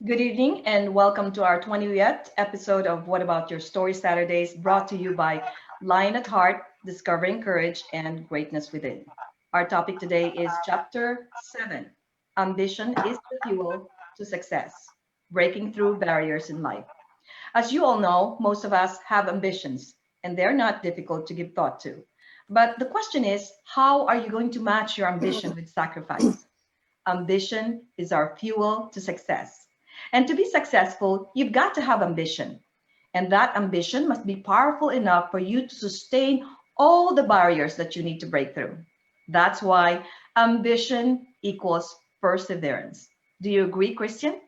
Good evening and welcome to our 20th episode of What About Your Story Saturdays, brought to you by Lion at Heart, Discovering Courage and Greatness Within. Our topic today is Chapter 7, Ambition is the Fuel to Success, Breaking Through Barriers in Life. As you all know, most of us have ambitions, and they're not difficult to give thought to. But the question is, how are you going to match your ambition with sacrifice? Ambition is our fuel to success. And to be successful, you've got to have ambition. And that ambition must be powerful enough for you to sustain all the barriers that you need to break through. That's why ambition equals perseverance. Do you agree, Christian?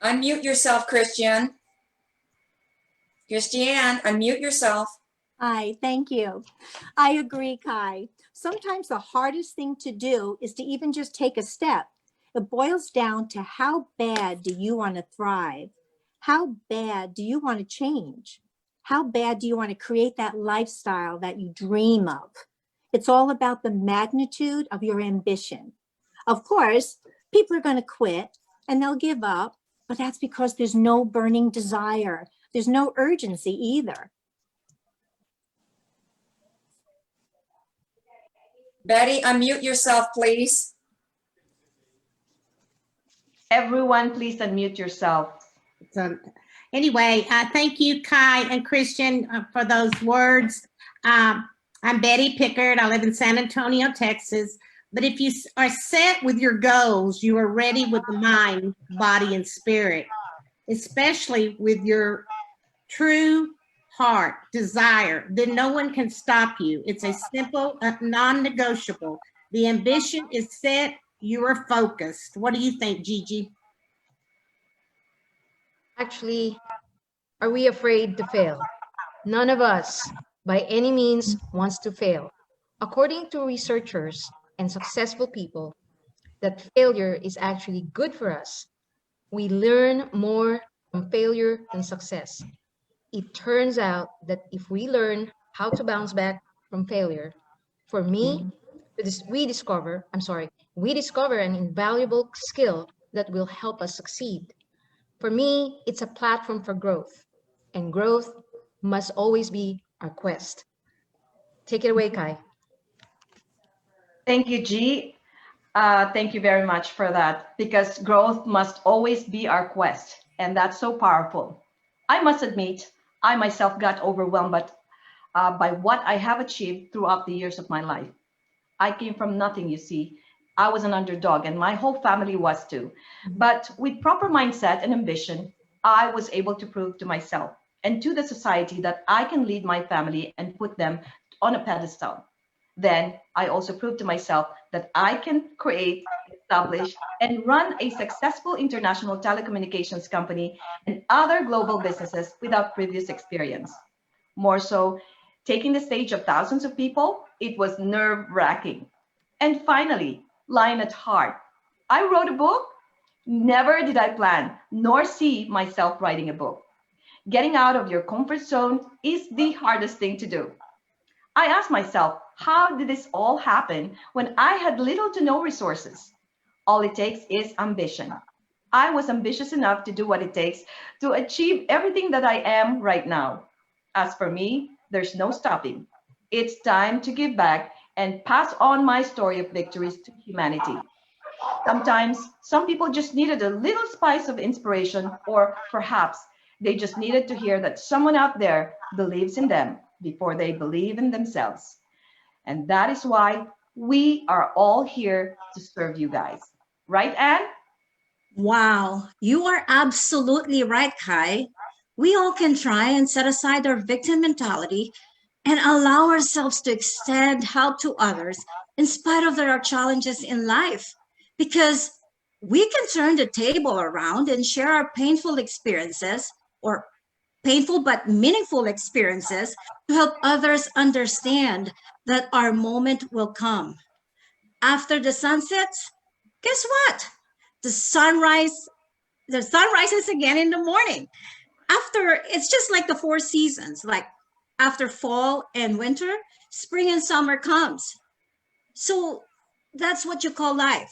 Unmute yourself, Christian. Christiane, unmute yourself. Hi, thank you. I agree, Kai. Sometimes the hardest thing to do is to even just take a step. It boils down to how bad do you want to thrive? How bad do you want to change? How bad do you want to create that lifestyle that you dream of? It's all about the magnitude of your ambition. Of course, people are going to quit and they'll give up, but that's because there's no burning desire. There's no urgency either. Betty, unmute yourself, please. Everyone, please unmute yourself. So anyway, thank you, Kai and Christian, for those words. I'm Betty Pickard. I live in San Antonio, Texas. But if you are set with your goals, you are ready with the mind, body, and spirit, especially with your true heart desire, then no one can stop you. It's a simple, non-negotiable. The ambition is set, you are focused. What do you think, Gigi? Actually, are we afraid to fail? None of us, by any means, wants to fail. According to researchers and successful people, that failure is actually good for us. We learn more from failure than success. It turns out that if we learn how to bounce back from failure, for me, we discover an invaluable skill that will help us succeed. For me, it's a platform for growth, and growth must always be our quest. Take it away, Kai. Thank you, G. Thank you very much for that, because growth must always be our quest, and that's so powerful. I must admit, I myself got overwhelmed by what I have achieved throughout the years of my life. I came from nothing, you see. I was an underdog, and my whole family was too. But with proper mindset and ambition, I was able to prove to myself and to the society that I can lead my family and put them on a pedestal. Then I also proved to myself that I can create, establish, and run a successful international telecommunications company and other global businesses without previous experience. More so, taking the stage of thousands of people, it was nerve-wracking. And finally, Lion at Heart. I wrote a book. Never did I plan nor see myself writing a book. Getting out of your comfort zone is the hardest thing to do. I asked myself, how did this all happen when I had little to no resources? All it takes is ambition. I was ambitious enough to do what it takes to achieve everything that I am right now. As for me, there's no stopping. It's time to give back and pass on my story of victories to humanity. Sometimes some people just needed a little spice of inspiration, or perhaps they just needed to hear that someone out there believes in them before they believe in themselves. And that is why we are all here to serve you guys. Right, Anne? Wow, you are absolutely right, Kai. We all can try and set aside our victim mentality and allow ourselves to extend help to others in spite of there are challenges in life. Because we can turn the table around and share our painful experiences, or painful but meaningful experiences, to help others understand that our moment will come. After the sun sets, guess what? The sun rises again in the morning. After, it's just like the four seasons, like after fall and winter, spring and summer comes. So that's what you call life.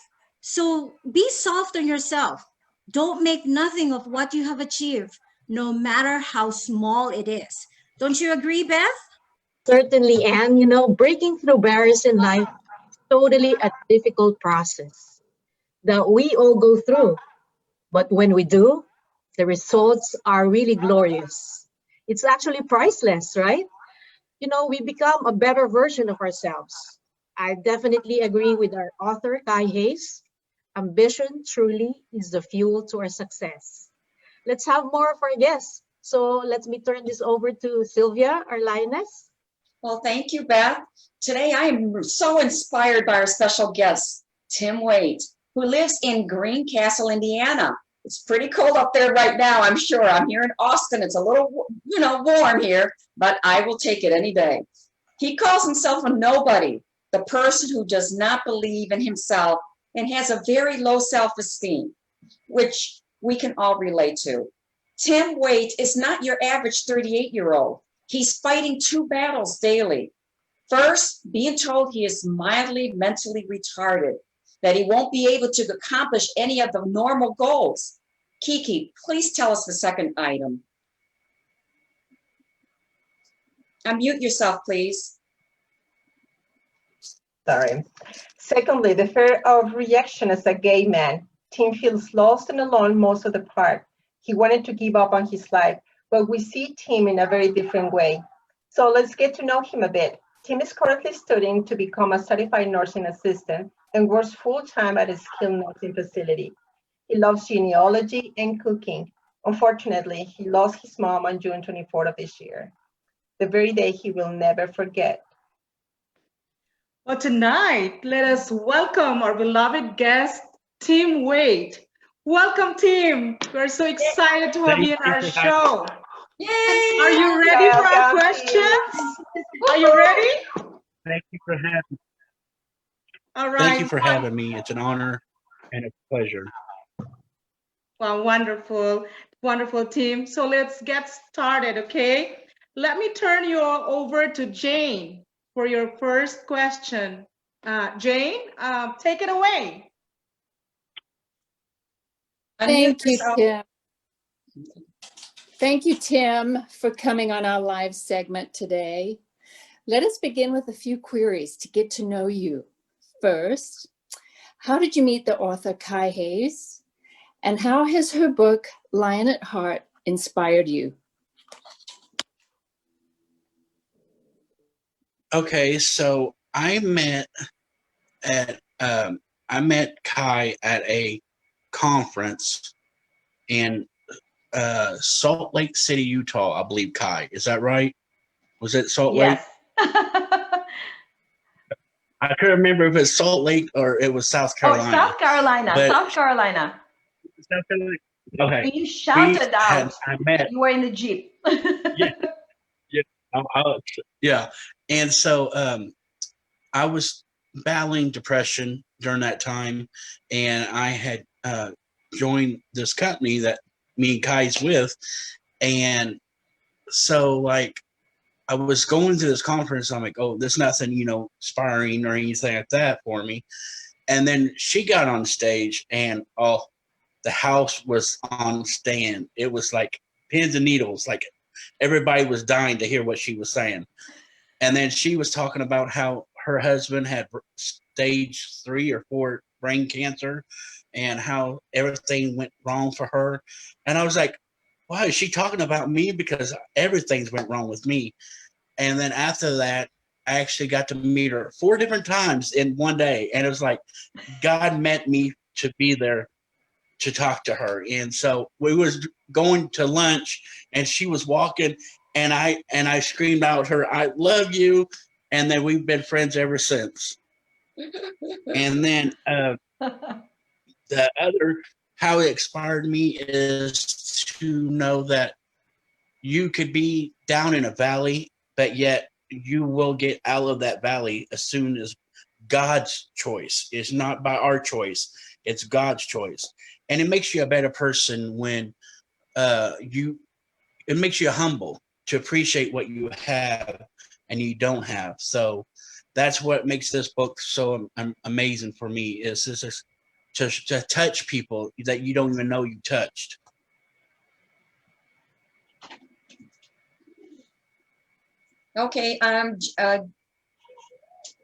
So be soft on yourself. Don't make nothing of what you have achieved, no matter how small it is. Don't you agree, Beth? Certainly, and breaking through barriers in life is totally a difficult process that we all go through. But when we do, the results are really glorious. It's actually priceless, right? We become a better version of ourselves. I definitely agree with our author, Kai Hayes. Ambition truly is the fuel to our success. Let's have more of our guests. So let me turn this over to Sylvia, our lioness. Well, thank you, Beth. Today I am so inspired by our special guest, Tim Waite, who lives in Greencastle, Indiana. It's pretty cold up there right now, I'm sure. I'm here in Austin. It's a little, warm here, but I will take it any day. He calls himself a nobody, the person who does not believe in himself and has a very low self-esteem, which we can all relate to. Tim Waite is not your average 38-year-old. He's fighting two battles daily. First, being told he is mildly mentally retarded, that he won't be able to accomplish any of the normal goals. Kiki, please tell us the second item. Unmute yourself, please. Sorry. Secondly, the fear of rejection as a gay man. Tim feels lost and alone most of the part. He wanted to give up on his life, but we see Tim in a very different way. So let's get to know him a bit. Tim is currently studying to become a certified nursing assistant and works full-time at a skilled nursing facility. He loves genealogy and cooking. Unfortunately, he lost his mom on June 24th of this year, the very day he will never forget. Well, tonight, let us welcome our beloved guest, Tim Waite. Welcome, Tim. We're so excited to have you in our show. Yay! Are you ready for our questions? Are you ready? Thank you for having me. All right. Thank you for having me. It's an honor and a pleasure. Well, wonderful, wonderful, Tim. So let's get started, okay? Let me turn you over to Jane for your first question. Jane, take it away. Unmute Thank you, yourself. Tim. Thank you, Tim, for coming on our live segment today. Let us begin with a few queries to get to know you. First, how did you meet the author Kai Hayes? And how has her book, Lion at Heart, inspired you? Okay, so I met Kai at a conference in Salt Lake City, Utah, I believe. Kai, is that right? Was it Salt Lake? Yes. I couldn't remember if it's Salt Lake or it was South Carolina. Oh, South Carolina. But South Carolina. South Carolina. Okay. And you shouted out. I met. You were in the Jeep. Yeah, yeah. And so I was battling depression during that time, and I had joined this company that me and Kai's with, and so like I was going to this conference. I'm like, oh, there's nothing, inspiring or anything like that for me. And then she got on stage, and the house was on stand. It was like pins and needles. Like everybody was dying to hear what she was saying. And then she was talking about how her husband had stage 3 or 4 brain cancer, and how everything went wrong for her. And I was like, why is she talking about me? Because everything's went wrong with me. And then after that, I actually got to meet her 4 different times in one day. And it was like, God meant me to be there to talk to her. And so we was going to lunch, and she was walking, and I screamed out her, I love you. And then we've been friends ever since. And then the other, how it inspired me is to know that you could be down in a valley, but yet you will get out of that valley as soon as God's choice. It's not by our choice, it's God's choice. And it makes you a better person when it makes you humble to appreciate what you have and you don't have. So that's what makes this book so amazing for me, is this is to touch people that you don't even know you touched. Okay,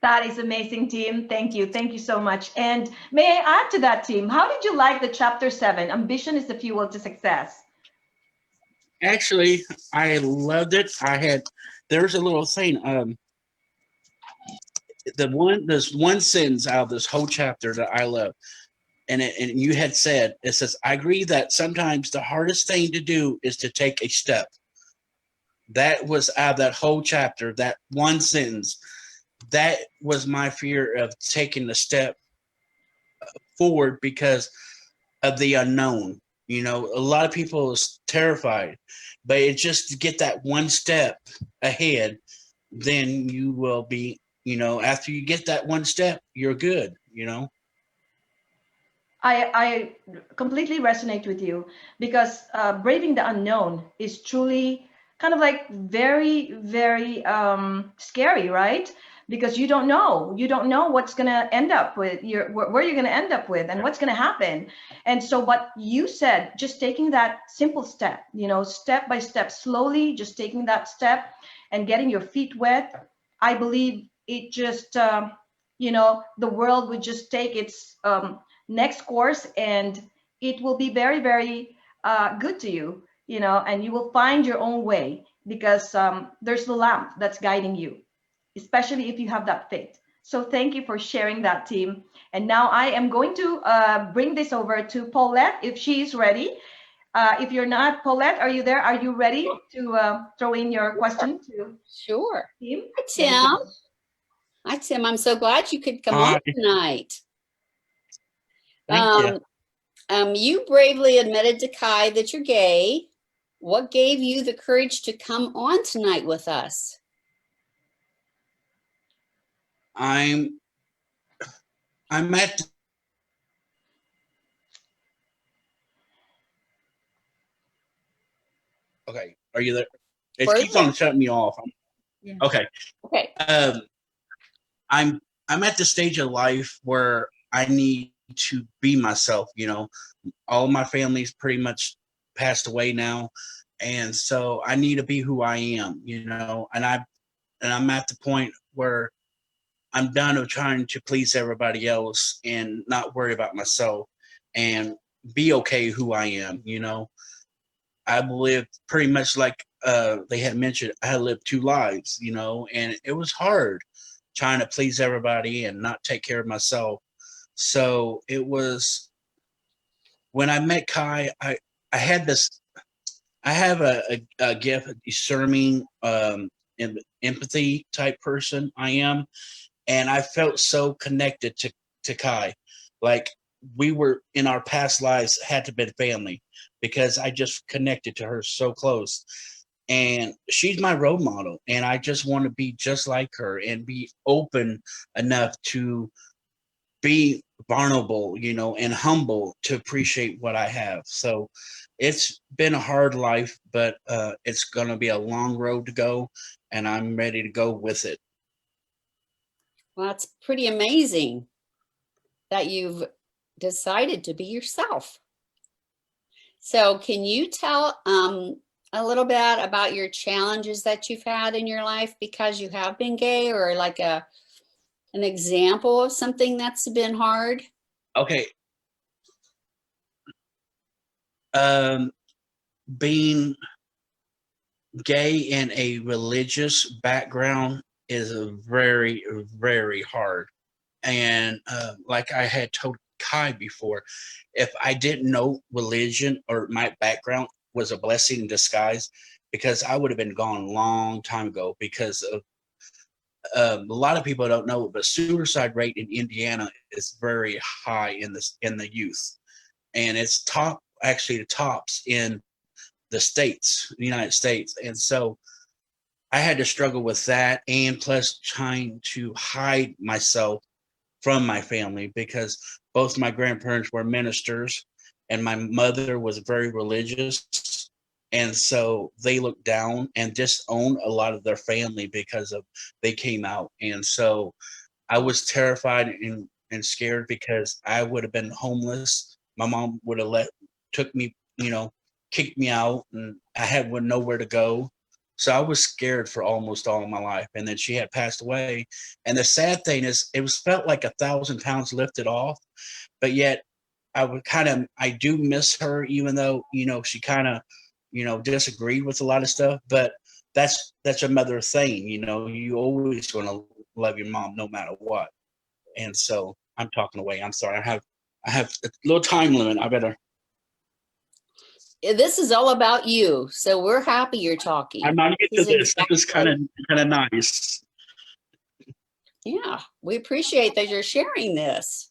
That is amazing, team. Thank you. Thank you so much. And may I add to that, team? How did you like the chapter 7? Ambition is the fuel to success. Actually, I loved it. There's a little thing. There's one sentence out of this whole chapter that I love. And you had said, it says, I agree that sometimes the hardest thing to do is to take a step. That was out of that whole chapter, that one sentence. That was my fear of taking the step forward because of the unknown. You know, a lot of people is terrified, but it's just to get that one step ahead, then you will be, after you get that one step, you're good, I completely resonate with you because braving the unknown is truly kind of like very, very scary, right? Because you don't know what's going to end up with where you're going to end up with and what's going to happen. And so what you said, just taking that simple step, step by step, slowly just taking that step and getting your feet wet, I believe it just, the world would just take its next course and it will be very, very good to you, and you will find your own way because there's the lamp that's guiding you, especially if you have that faith. So thank you for sharing that, team. And now I am going to bring this over to Paulette if she's ready. If you're not, Paulette, are you there? Are you ready to throw in your question to Sure. team? Hi, Tim. Hi, Tim. I'm so glad you could come on tonight. Thank you. You bravely admitted to Kai that you're gay. What gave you the courage to come on tonight with us? I'm at okay. Are you there? It Where keeps is on shutting me off. Yeah. Okay. Okay. I'm at the stage of life where I need to be myself. All of my family's pretty much passed away now, and so I need to be who I am. And I'm at the point where I'm done of trying to please everybody else and not worry about myself and be okay who I am. I've lived pretty much like they had mentioned, I had lived two lives, and it was hard trying to please everybody and not take care of myself. So it was when I met Kai, I had this, I have a gift, a discerning, empathy type person I am. And I felt so connected to Kai. Like we were in our past lives had to be family because I just connected to her so close. And she's my role model. And I just want to be just like her and be open enough to be vulnerable, and humble to appreciate what I have. So it's been a hard life, but it's going to be a long road to go. And I'm ready to go with it. Well, it's pretty amazing that you've decided to be yourself. So can you tell a little bit about your challenges that you've had in your life because you have been gay, or like an example of something that's been hard? Okay. Being gay in a religious background is very, very hard. And like I had told Kai before, if I didn't know religion or my background was a blessing in disguise, because I would have been gone a long time ago because of a lot of people don't know, but suicide rate in Indiana is very high in the youth, and it's actually the tops in the United States. And so I had to struggle with that, and plus trying to hide myself from my family because both my grandparents were ministers and my mother was very religious. And so they looked down and disowned a lot of their family because of they came out. And so I was terrified and scared because I would have been homeless. My mom would have took me, kicked me out, and I had nowhere to go. So I was scared for almost all of my life. And then she had passed away. And the sad thing is, felt like 1,000 pounds lifted off, but yet I do miss her, even though, she kind of, disagreed with a lot of stuff, but that's a mother thing. You always going to love your mom no matter what. And so I'm talking away. I'm sorry. I have a little time limit. I better. This is all about you. So we're happy you're talking. I'm not getting to this. Exactly. This is kind of nice. Yeah, we appreciate that you're sharing this.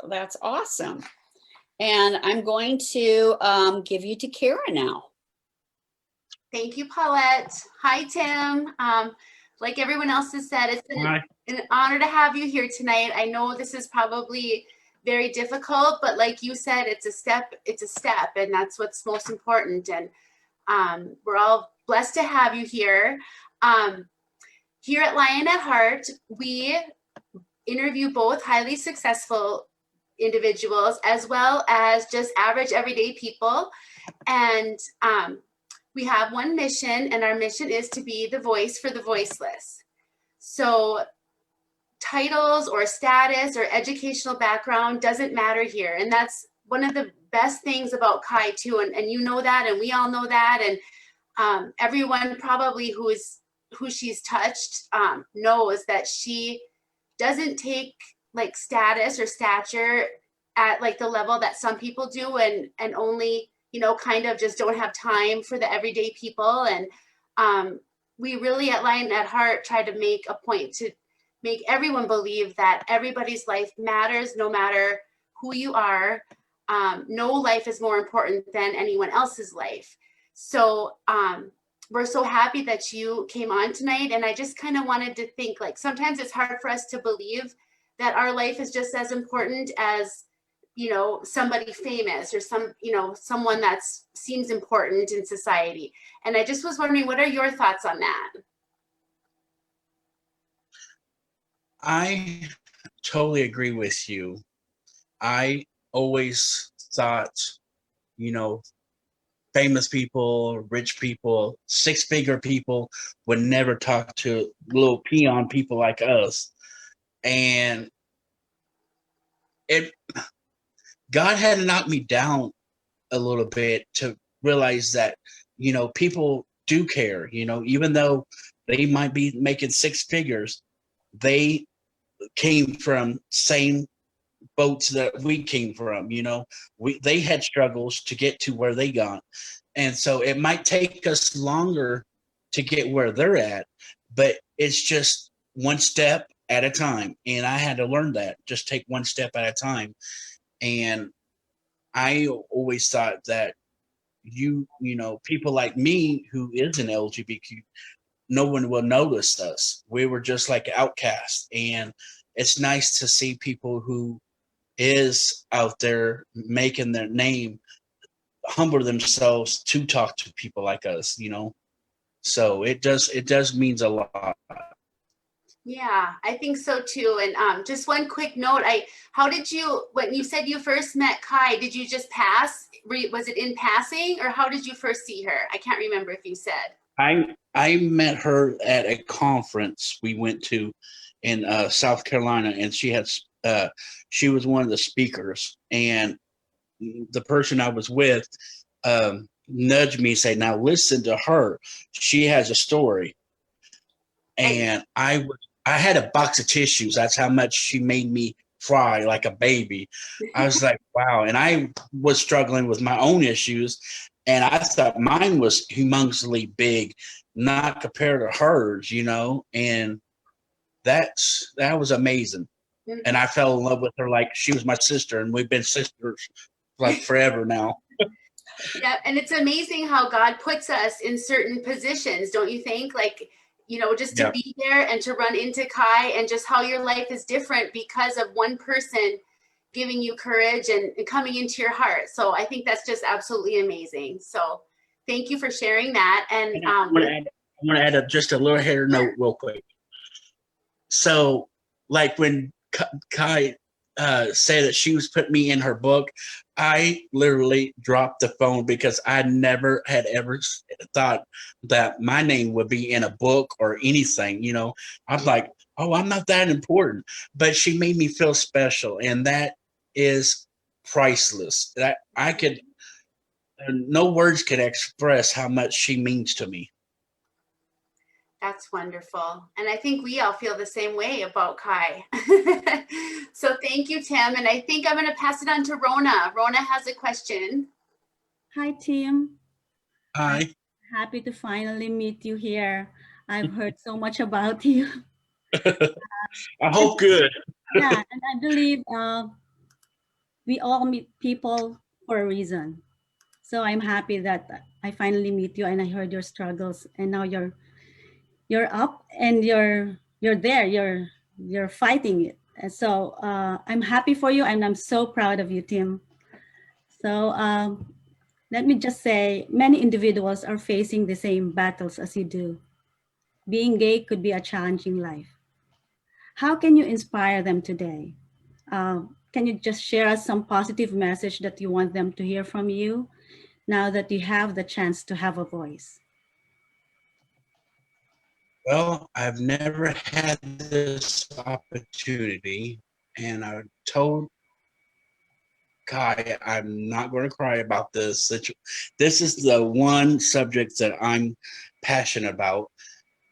That's awesome. And I'm going to give you to Kara now. Thank you, Paulette. Hi, Tim. Like everyone else has said, it's an honor to have you here tonight. I know this is probably very difficult, but like you said, it's a step, and that's what's most important. And we're all blessed to have you here. Here at Lion at Heart, we interview both highly successful individuals as well as just average everyday people. And we have one mission, and our mission is to be the voice for the voiceless. So titles or status or educational background doesn't matter here. And that's one of the best things about Kai too. And you know that, and we all know that. And everyone probably who she's touched knows that she doesn't take like status or stature at like the level that some people do, and only, kind of just don't have time for the everyday people. And we really at Lion at Heart try to make a point to make everyone believe that everybody's life matters, no matter who you are. No life is more important than anyone else's life. So we're so happy that you came on tonight. And I just kind of wanted to think, like, sometimes it's hard for us to believe that our life is just as important as, somebody famous or someone that seems important in society. And I just was wondering, what are your thoughts on that? I totally agree with you. I always thought, famous people, rich people, six-figure people would never talk to little peon people like us. And God had knocked me down a little bit to realize that, people do care, even though they might be making six figures, they came from same boats that we came from. They had struggles to get to where they got. And so it might take us longer to get where they're at, but it's just one step at a time. And I had to learn that, just take one step at a time. And I always thought that people like me who is an LGBTQ, no one will notice us. We were just like outcasts. And it's nice to see people who is out there making their name humble themselves to talk to people like us, so it does means a lot. Yeah, I think so too. And just one quick note, when you said you first met Kai, did you just pass? Was it in passing, or how did you first see her? I can't remember if you said. I met her at a conference we went to in South Carolina, and she was one of the speakers, and the person I was with nudged me and said, "Now listen to her. She has a story." And I had a box of tissues. That's how much she made me cry like a baby. I was like, wow. And I was struggling with my own issues, and I thought mine was humongously big, not compared to hers, and that was amazing. Mm-hmm. And I fell in love with her like she was my sister, and we've been sisters like forever now. Yeah, and it's amazing how God puts us in certain positions, don't you think? Like, just to be there and to run into Kai, and just how your life is different because of one person giving you courage and coming into your heart. So I think that's just absolutely amazing. So thank you for sharing that. And I want to add just a little hair note real quick. So like when Kai said that she was putting me in her book, I literally dropped the phone because I never had ever thought that my name would be in a book or anything. You know, I'm like, oh, I'm not that important. But she made me feel special, and that is priceless. That I could, no words can express how much she means to me. That's wonderful. And I think we all feel the same way about Kai. So thank you, Tim. And I think I'm going to pass it on to Rona. Rona has a question. Hi, Tim. Hi. I'm happy to finally meet you here. I've heard so much about you. I hope good. Yeah, and I believe we all meet people for a reason. So I'm happy that I finally meet you and I heard your struggles, and now you're up and you're there. You're fighting it. And so I'm happy for you, and I'm so proud of you, Tim. So let me just say, many individuals are facing the same battles as you do. Being gay could be a challenging life. How can you inspire them today? Can you just share us some positive message that you want them to hear from you now that you have the chance to have a voice? Well, I've never had this opportunity, and I told Kai, I'm not going to cry about this. This is the one subject that I'm passionate about.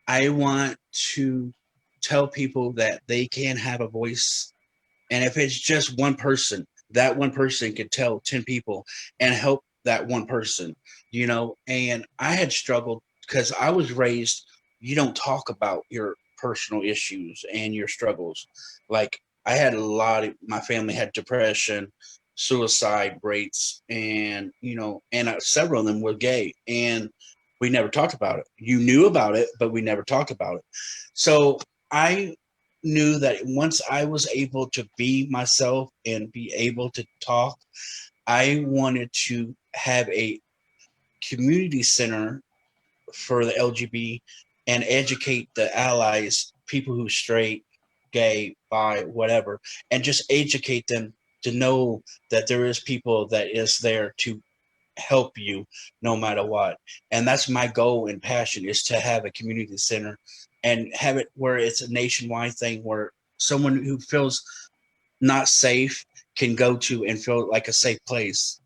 I want to tell people that they can have a voice. And if it's just one person, that one person could tell 10 people and help that one person, you know. And I had struggled because I was raised, you don't talk about your personal issues and your struggles. Like I had my family had depression, suicide rates, and, you know, and several of them were gay. And we never talked about it. You knew about it, but we never talked about it. So I knew that once I was able to be myself and be able to talk, I wanted to have a community center for the LGBT and educate the allies, people who straight, gay, bi, whatever, and just educate them to know that there is people that is there to help you no matter what. And that's my goal and passion, is to have a community center and have it where it's a nationwide thing where someone who feels not safe can go to and feel like a safe place.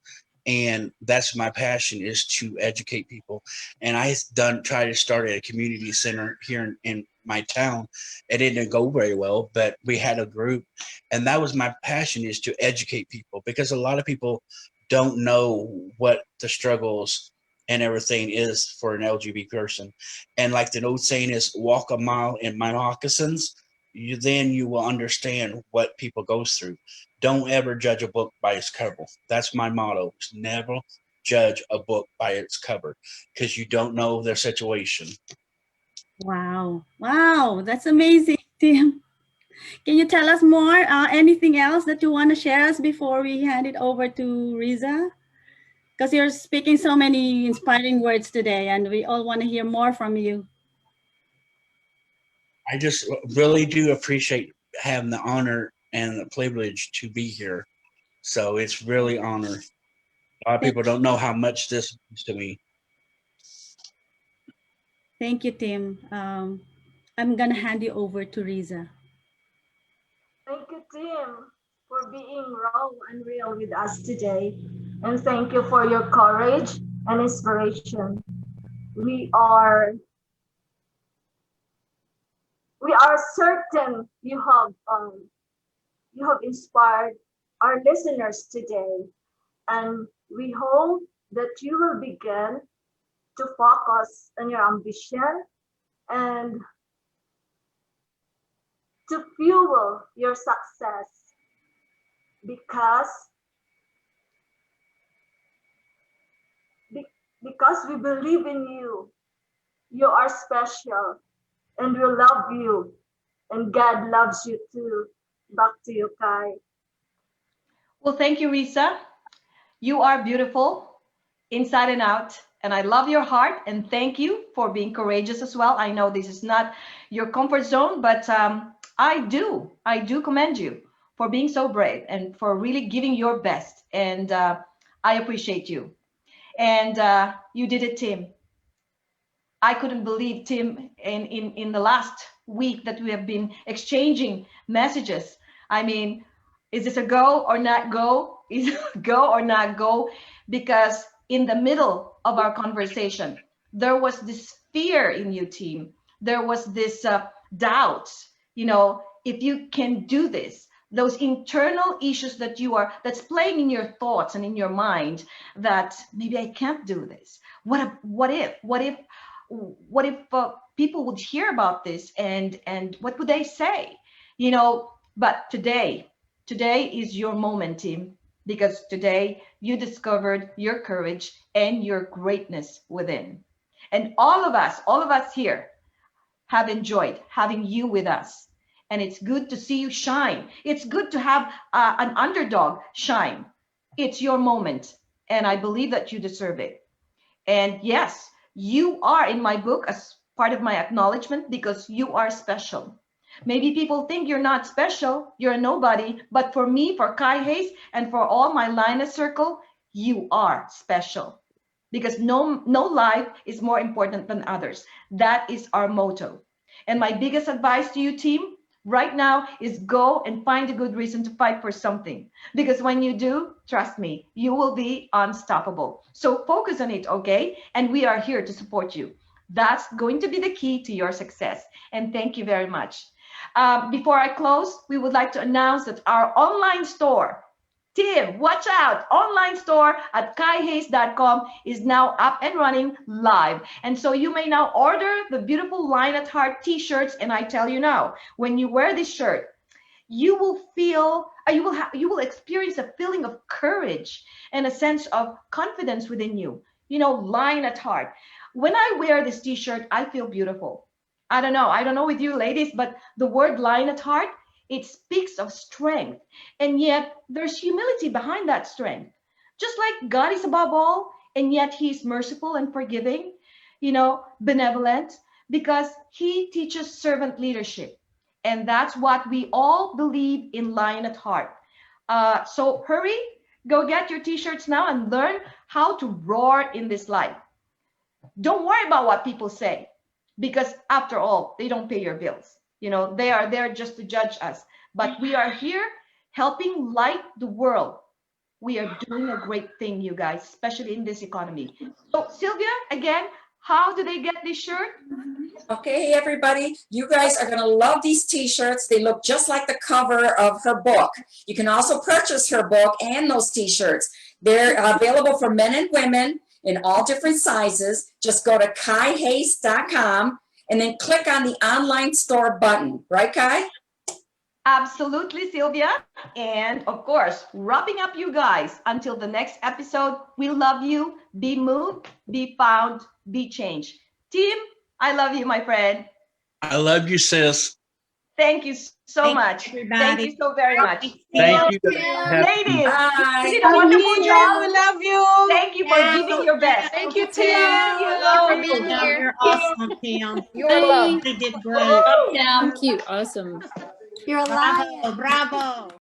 And that's my passion, is to educate people. And I try to start at a community center here in my town. It didn't go very well, but we had a group, and that was my passion, is to educate people, because a lot of people don't know what the struggles and everything is for an LGBT person. And like the old saying is, walk a mile in my moccasins, then you will understand what people goes through. Don't ever judge a book by its cover. That's my motto. Never judge a book by its cover, because you don't know their situation. Wow. Wow, that's amazing, Tim. Can you tell us more? Anything else that you want to share us before we hand it over to Riza? Because you're speaking so many inspiring words today, and we all want to hear more from you. I just really do appreciate having the honor and the privilege to be here. So it's really honor. A lot of people don't know how much this means to me. Thank you, Tim. I'm going to hand you over to Riza. Thank you, Tim, for being raw and real with us today. And thank you for your courage and inspiration. We are certain you have inspired our listeners today, and we hope that you will begin to focus on your ambition and to fuel your success, because we believe in you. You are special, and we love you, and God loves you too. Back to you, Kai. Well, thank you, Risa. You are beautiful inside and out, and I love your heart, and thank you for being courageous as well. I know this is not your comfort zone, but I do commend you for being so brave and for really giving your best. And I appreciate you. And you did it, Tim. I couldn't believe, Tim, in the last week that we have been exchanging messages. I mean, is this a go or not go? Is it a go or not go? Because in the middle of our conversation, there was this fear in you, Tim. There was this doubts, if you can do this, those internal issues that's playing in your thoughts and in your mind, that maybe I can't do this. What if people would hear about this, and what would they say? But today is your moment, Tim, because today you discovered your courage and your greatness within. And all of us here have enjoyed having you with us. And it's good to see you shine. It's good to have an underdog shine. It's your moment, and I believe that you deserve it. And yes, you are in my book as part of my acknowledgement, because you are special. Maybe people think you're not special, you're a nobody, but for me, for Kai Hayes, and for all my Lioness Circle, you are special. Because no life is more important than others. That is our motto. And my biggest advice to you, team, right now is go and find a good reason to fight for something. Because when you do, trust me, you will be unstoppable. So focus on it, okay? And we are here to support you. That's going to be the key to your success. And thank you very much. Before I close, we would like to announce that our online store, Tim, watch out, online store at kaihayes.com is now up and running live. And so you may now order the beautiful Lion at Heart t-shirts. And I tell you now, when you wear this shirt, you will feel, you will experience a feeling of courage and a sense of confidence within you. Lion at Heart. When I wear this t-shirt, I feel beautiful. I don't know with you ladies, but the word Lion at Heart, it speaks of strength, and yet there's humility behind that strength. Just like God is above all, and yet He's merciful and forgiving, benevolent, because He teaches servant leadership. And that's what we all believe in Lion at Heart. So hurry, go get your t-shirts now and learn how to roar in this life. Don't worry about what people say, because after all, they don't pay your bills. They are there just to judge us. But we are here helping light the world. We are doing a great thing, you guys, especially in this economy. So Sylvia, again, how do they get this shirt? Okay, everybody, you guys are going to love these t-shirts. They look just like the cover of her book. You can also purchase her book and those t-shirts. They're available for men and women in all different sizes. Just go to kaihayes.com and then click on the online store button. Right, Kai? Absolutely, Sylvia. And of course, wrapping up, you guys, until the next episode, we love you. Be moved, be found, be changed. Team, I love you, my friend. I love you, sis. Thank you so much. Everybody. Thank you so very much. Thank you. Ladies, Bye. you did a wonderful job. We love you. Thank you for giving your best. Thank you, Tim. Thank you. Thank you for being You're here. awesome, Tim. You're loved. You did great. Down, cute, awesome. You're a lion. Bravo, bravo.